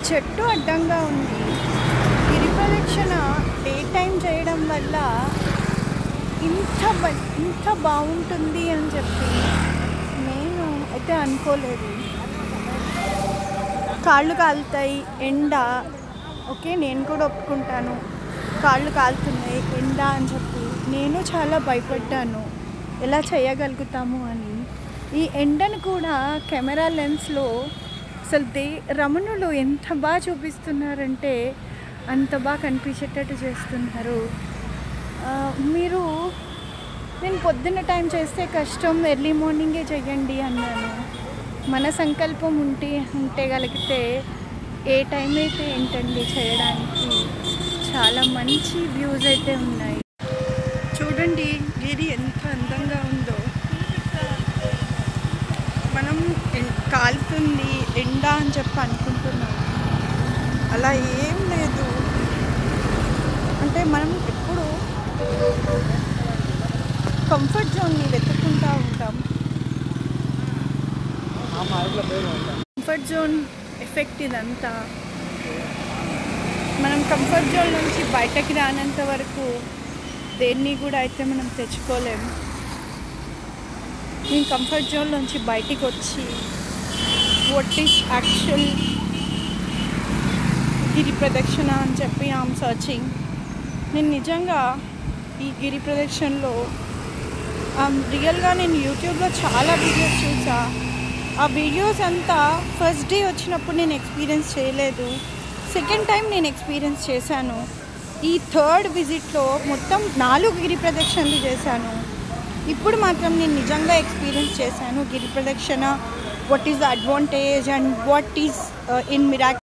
చెట్టు అడ్డంగా ఉంది. గిరి ప్రదక్షిణ డే టైం చేయడం వల్ల ఇంత బాగుంటుంది అని చెప్పి నేను అయితే అనుకోలేదు. కాళ్ళు కాలుతాయి, ఎండ. ఓకే, నేను కూడా ఒప్పుకుంటాను, కాళ్ళు కాలుతున్నాయి, ఎండ అని చెప్పి నేను చాలా భయపడ్డాను ఎలా చేయగలుగుతాము అని. ఈ ఎండను కూడా కెమెరా లెన్స్లో అసలు రమణులు ఎంత బాగా చూపిస్తున్నారంటే అంత బాగా కనిపించేటట్టు చేస్తున్నారు. నేను పొద్దున్న టైం చేస్తే కష్టం, ఎర్లీ మార్నింగే చెయ్యండి అన్నాను. మన సంకల్పం ఉంటే కలిగితే ఏ టైం అయితే ఏంటండి చేయడానికి. చాలా మంచి వ్యూస్ అయితే ఉన్నాయి. చూడండి గిరి ఎంత అందంగా ఉందో. మనం కాలుతుంది ఎండ అని చెప్పి అనుకుంటున్నాం, అలా ఏం లేదు. అంటే మనం ఎప్పుడు కంఫర్ట్ జోన్ని వెతుక్కుంటూ ఉంటాం. కంఫర్ట్ జోన్ ఎఫెక్ట్ ఇదంతా. మనం కంఫర్ట్ జోన్ నుంచి బయటకి రానంత వరకు దేన్ని కూడా అయితే మనం తెచ్చుకోలేము. నేను కంఫర్ట్ జోన్ నుంచి బయటికి వచ్చి వాట్ ఈస్ యాక్చువల్ గిరి ప్రదక్షిణ అని చెప్పి ఐఎమ్ సర్చింగ్. నేను నిజంగా ఈ గిరి ప్రదక్షిణలో రియల్గా నేను యూట్యూబ్లో చాలా వీడియోస్ చూసా. ఆ వీడియోస్ అంతా ఫస్ట్ డే వచ్చినప్పుడు నేను ఎక్స్పీరియన్స్ చేయలేదు, సెకండ్ టైం నేను ఎక్స్పీరియన్స్ చేశాను. ఈ థర్డ్ విజిట్లో మొత్తం 4 గిరి ప్రదక్షిణలు చేశాను. ఇప్పుడు మాత్రం నేను నిజంగా ఎక్స్పీరియన్స్ చేశాను గిరి ప్రదక్షిణ. What is the advantage and what is in miracle